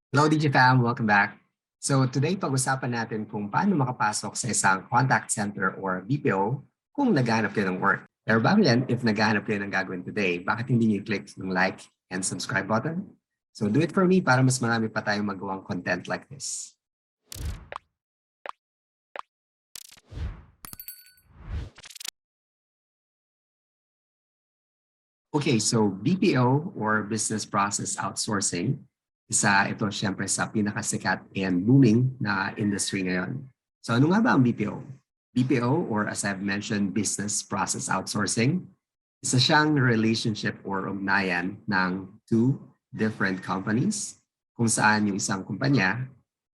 Hello, DigiFam. Welcome back. So today, pag-usapan natin kung paano makapasok sa isang contact center or BPO kung naghahanap kayo ng work. Pero bago yan, if naghahanap kayo ng gagawin today, bakit hindi niyo click yung like and subscribe button? So do it for me para mas marami pa tayong magawang content like this. Okay, so BPO or Business Process Outsourcing, isa ito siyempre sa pinakasikat and booming na industry ngayon. So ano nga ba ang BPO? BPO or as I've mentioned, Business Process Outsourcing, isa siyang relationship or ugnayan ng two different companies kung saan yung isang kumpanya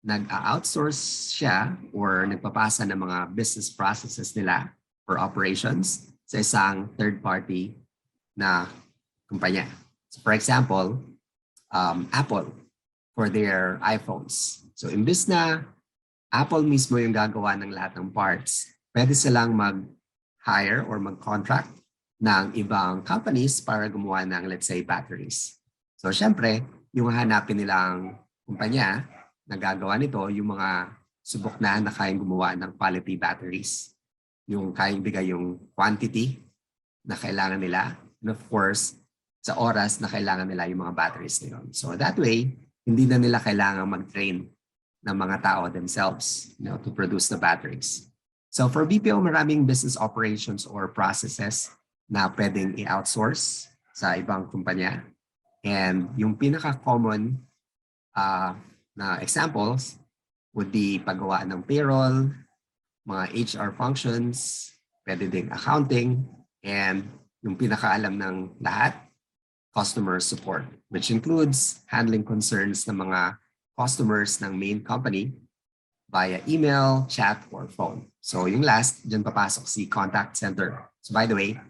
nag-outsource siya or nagpapasa ng mga business processes nila or operations sa isang third party na kumpanya. So for example, Apple for their iPhones. So imbis na Apple mismo yung gagawa ng lahat ng parts, pwede silang mag-hire or mag-contract ng ibang companies para gumawa ng, let's say, batteries. So syempre, yung hanapin nilang kumpanya na gagawa nito, yung mga subok na kayang gumawa ng quality batteries. Yung kayang bigay yung quantity na kailangan nila. And of course, sa oras na kailangan nila yung mga batteries na yun. So that way, hindi na nila kailangan mag-train ng mga tao themselves, to produce the batteries. So for BPO, maraming business operations or processes na pwedeng i-outsource sa ibang kumpanya. And yung pinaka-common na examples would be paggawa ng payroll, mga HR functions, pwede ding accounting, and yung pinakaalam ng lahat, customer support, which includes handling concerns ng mga customers ng main company via email, chat, or phone. So yung last, dyan papasok si contact center. So by the way,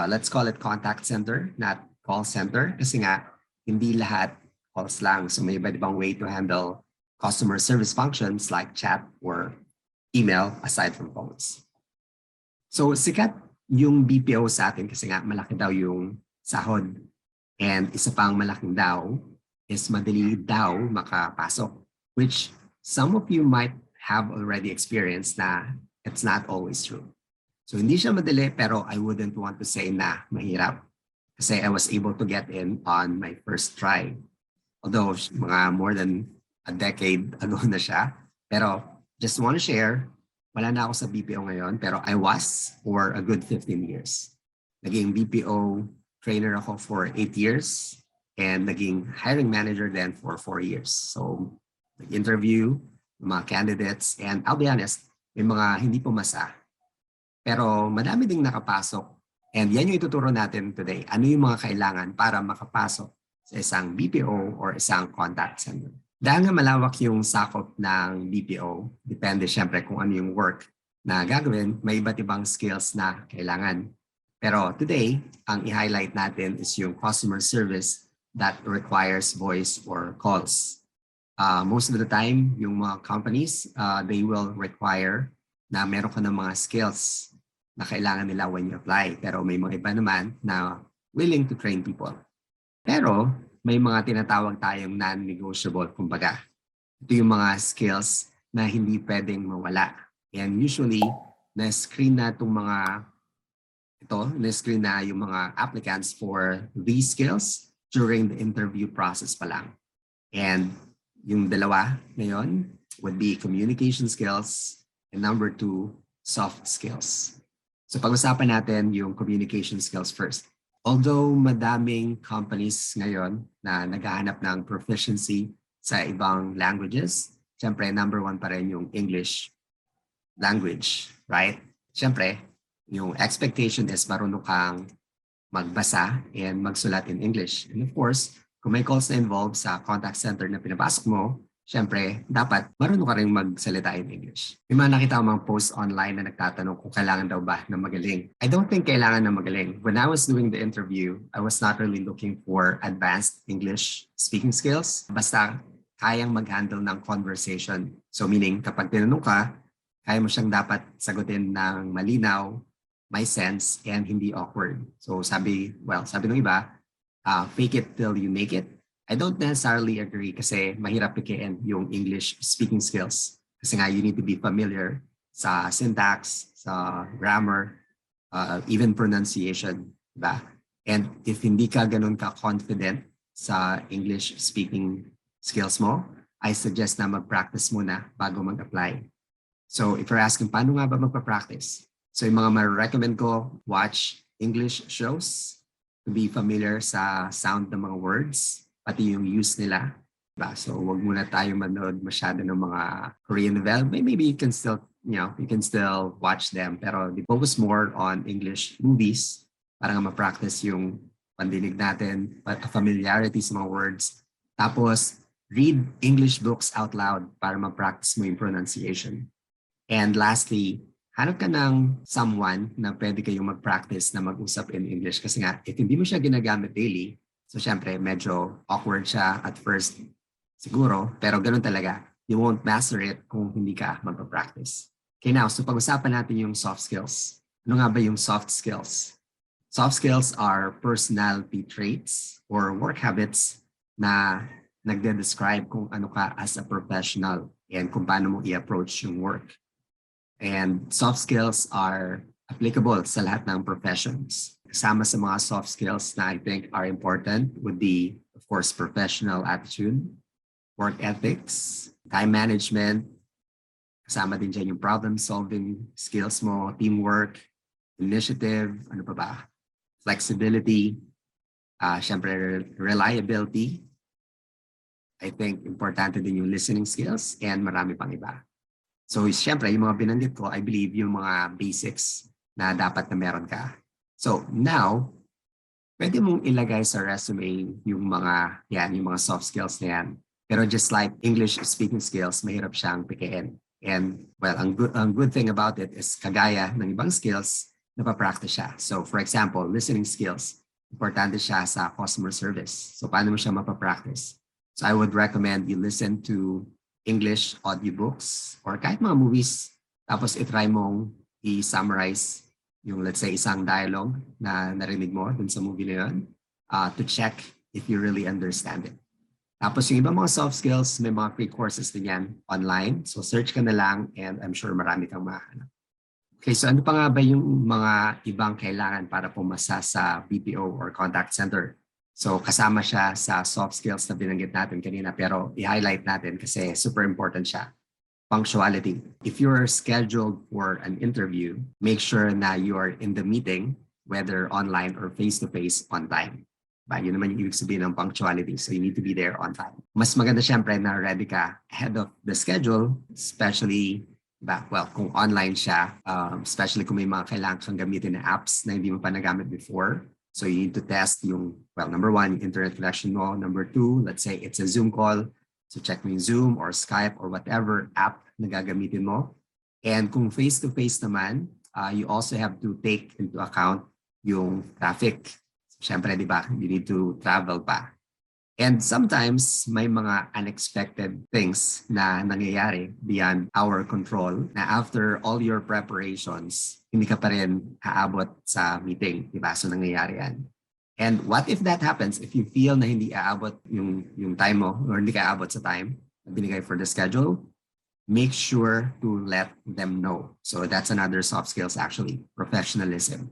let's call it contact center, not call center, kasi nga hindi lahat calls lang. So may iba't ibang way to handle customer service functions like chat or email aside from phones. So sikat yung BPO sa atin kasi nga malaki daw yung sahod. And isa pang malaking daw is madali daw makapasok, which some of you might have already experienced na it's not always true. So hindi siya madali pero I wouldn't want to say na mahirap kasi I was able to get in on my first try. Although mga more than a decade ago na siya. Pero just want to share, wala na ako sa BPO ngayon pero I was for a good 15 years. Naging BPO trainer ako for 8 years and naging hiring manager then for 4 years. So nag-interview mga candidates and I'll be honest, may mga hindi pumasa. Pero madami ding nakapasok and yan yung ituturo natin today. Ano yung mga kailangan para makapasok sa isang BPO or isang contact center. Dahil nga malawak yung sakop ng BPO, depende syempre kung ano yung work na gagawin, may iba't ibang skills na kailangan. Pero today, ang i-highlight natin is yung customer service that requires voice or calls. Most of the time, yung mga companies, they will require na meron ka ng mga skills na kailangan nila when you apply. Pero may mga iba naman na willing to train people. Pero may mga tinatawag tayong non-negotiable, kumbaga. Ito yung mga skills na hindi pwedeng mawala. And usually, na-screen na itong mga na-screen na yung mga applicants for these skills during the interview process pa lang. And yung dalawa ngayon would be communication skills and number 2, soft skills. So pag-usapan natin yung communication skills first. Although madaming companies ngayon na naghahanap ng proficiency sa ibang languages, syempre number 1 pa rin yung English language, right? Syempre, yung expectation is marunong kang magbasa and magsulat in English. And of course, kung may calls na involved sa contact center na pinapasok mo, syempre, dapat marunong ka rin magsalita in English. May mga nakita ko mga post online na nagtatanong kung kailangan daw ba na magaling. I don't think kailangan na magaling. When I was doing the interview, I was not really looking for advanced English speaking skills. Basta kayang mag-handle ng conversation. So meaning, kapag tinanong ka, kaya mo siyang dapat sagutin ng malinaw, may sense, and hindi awkward. So sabi ng iba, fake it till you make it. I don't necessarily agree kasi mahirap pikiin yung English speaking skills. Kasi nga you need to be familiar sa syntax, sa grammar, even pronunciation, diba? And if hindi ka ganun ka-confident sa English speaking skills mo, I suggest na mag-practice muna bago mag-apply. So if you're asking, paano nga ba magpa-practice? So yung mga ma-recommend ko, watch English shows to be familiar sa sound ng mga words, pati yung use nila. Diba? So wag muna tayo manood masyado ng mga Korean novel. Maybe you can still, you can still watch them, pero focus more on English movies para nga ma-practice yung pandinig natin, familiarity sa mga words. Tapos, read English books out loud para ma-practice mo yung pronunciation. And lastly, hanap ka ng someone na pwede kayong mag-practice na mag-usap in English. Kasi nga, if hindi mo siya ginagamit daily, so syempre, medyo awkward siya at first siguro, pero ganun talaga. You won't master it kung hindi ka mag-practice. Okay, now, so pag-usapan natin yung soft skills. Ano nga ba yung soft skills? Soft skills are personality traits or work habits na nagde-describe kung ano ka as a professional and kung paano mo i-approach yung work. And soft skills are applicable sa lahat ng professions. Kasama sa mga soft skills na I think are important would be, of course, professional attitude, work ethics, time management, kasama din dyan yung problem-solving skills mo, teamwork, initiative, ano pa ba? Flexibility, syempre reliability. I think importante din yung listening skills and marami pang iba. So syempre, yung mga binanggit ko, I believe yung mga basics na dapat na meron ka. So now, pwede mong ilagay sa resume yung mga soft skills na yan. Pero just like English speaking skills, mahirap siyang pikiin. And well, ang good thing about it is kagaya ng ibang skills, napapractice siya. So for example, listening skills, importante siya sa customer service. So paano mo siya mapapractice? So I would recommend you listen to English audiobooks or kahit mga movies, tapos itry mong i-summarize yung let's say isang dialogue na narinig mo dun sa movie na yun to check if you really understand it. Tapos yung ibang mga soft skills, may mga free courses din yan online. So search ka na lang and I'm sure marami kang mahanap. Okay, so ano pa nga ba yung mga ibang kailangan para pumasa sa BPO or contact center? So kasama siya sa soft skills na binanggit natin kanina pero i-highlight natin kasi super important siya. Punctuality. If you're scheduled for an interview, make sure na you are in the meeting, whether online or face-to-face on time. Yun naman yung ibig sabihin ng punctuality. So you need to be there on time. Mas maganda syempre na ready ka ahead of the schedule, especially kung online siya, especially kung may mga kailangan kang gamitin na apps na hindi mo pa nagamit before. So you need to test number one, yung internet connection mo. Number two, let's say it's a Zoom call. So check mo yung Zoom or Skype or whatever app na gagamitin mo. And kung face-to-face naman, you also have to take into account yung traffic. Siyempre, di ba, you need to travel pa. And sometimes, may mga unexpected things na nangyayari beyond our control na after all your preparations, hindi ka pa rin aabot sa meeting. Diba? So nangyayari yan. And what if that happens? If you feel na hindi aabot yung time mo or hindi ka aabot sa time na binigay for the schedule, make sure to let them know. So that's another soft skills actually, professionalism.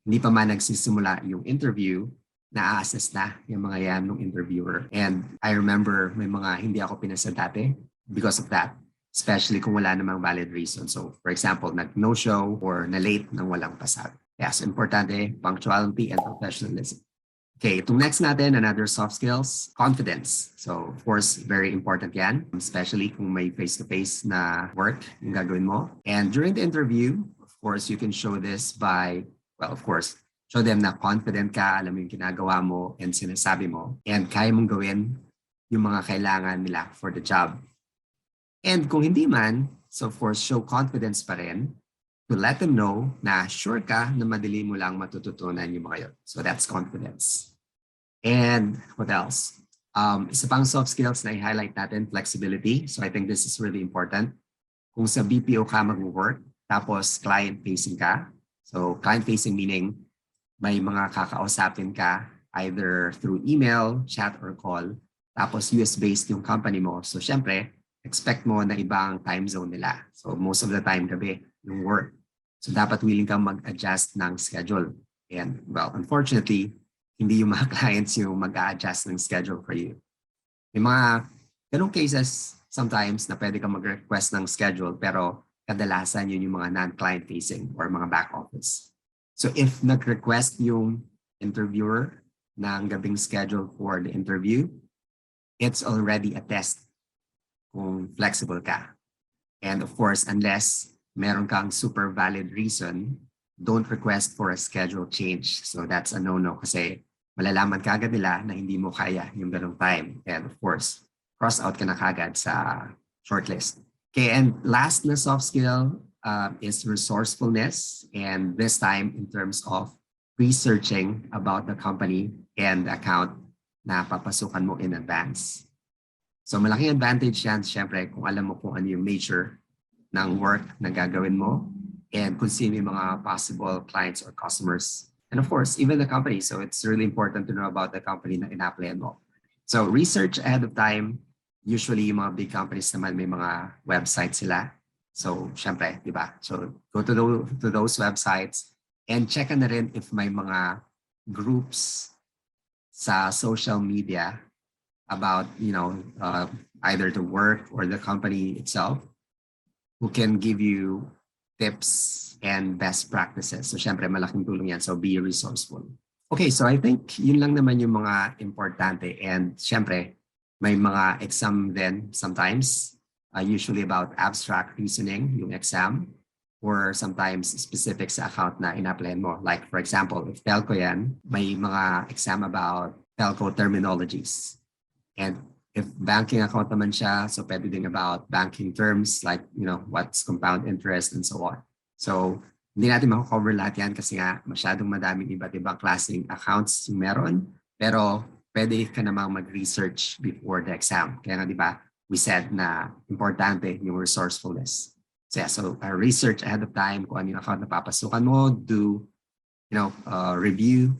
Hindi pa man nagsisimula yung interview, na-assess na yung mga yan ng interviewer. And I remember may mga hindi ako pinasa dati because of that, especially kung wala namang valid reason. So for example, nag-no-show or na-late nang walang pasado. Yes, importante, punctuality and professionalism. Okay, itong next natin, another soft skills, confidence. So of course, very important yan, especially kung may face-to-face na work yung gagawin mo. And during the interview, of course, you can show this by, of course, show them na confident ka, alam mo yung ginagawa mo and sinasabi mo, and kaya mong gawin yung mga kailangan nila for the job. And kung hindi man, so of course, show confidence pa rin to let them know na sure ka na madali mo lang matututunan yung mga yun. So that's confidence. And what else? Isa pang soft skills na i-highlight natin, flexibility. So I think this is really important. Kung sa BPO ka mag-work, tapos client-facing ka. So client-facing meaning may mga kakausapin ka either through email, chat, or call. Tapos US-based yung company mo. So syempre, expect mo na ibang time zone nila. So most of the time gabi yung work. So dapat willing kang mag-adjust ng schedule. And well, unfortunately, hindi yung mga clients yung mag-a-adjust ng schedule for you. May mga ganong cases sometimes na pwede kang mag-request ng schedule pero kadalasan yun yung mga non-client facing or mga back office. So if nag-request yung interviewer ng gabing schedule for the interview, it's already a test kung flexible ka. And of course, unless meron kang super valid reason, don't request for a schedule change. So that's a no-no kasi malalaman kagad nila na hindi mo kaya yung ganong time. And of course, cross out ka na kagad sa shortlist. Okay, and last na soft skill is resourcefulness. And this time in terms of researching about the company and the account na papasukan mo in advance. So malaking advantage yan, syempre, kung alam mo kung ano yung nature ng work na gagawin mo and kung sino yung mga possible clients or customers. And of course, even the company. So it's really important to know about the company na ina-applyan mo. So research ahead of time. Usually, yung mga big companies naman may mga websites sila. So syempre, di ba? So go to those websites and check na rin if may mga groups sa social media about, either the work or the company itself who can give you tips and best practices. So syempre malaking tulong yan. So be resourceful. Okay, so I think yun lang naman yung mga importante. And syempre may mga exam then sometimes, usually about abstract reasoning, yung exam, or sometimes specific sa account na ina-applyan mo. Like for example, if telco yan, may mga exam about telco terminologies. And if banking account naman siya, so pwede din about banking terms like, what's compound interest and so on. So hindi natin mako-cover lahat yan kasi nga masyadong madaming iba't ibang klaseng accounts yung meron. Pero pwede ka namang mag-research before the exam. Kaya nga di ba, we said na importante yung resourcefulness. So yeah, so research ahead of time kung ano yung account na papasukan mo, do review,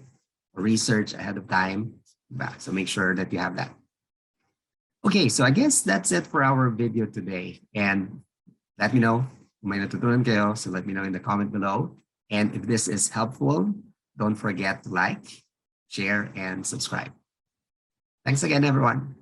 research ahead of time. Diba? So make sure that you have that. Okay, so I guess that's it for our video today. And let me know kung may natutunan kayo. So let me know in the comment below. And if this is helpful, don't forget to like, share, and subscribe. Thanks again, everyone.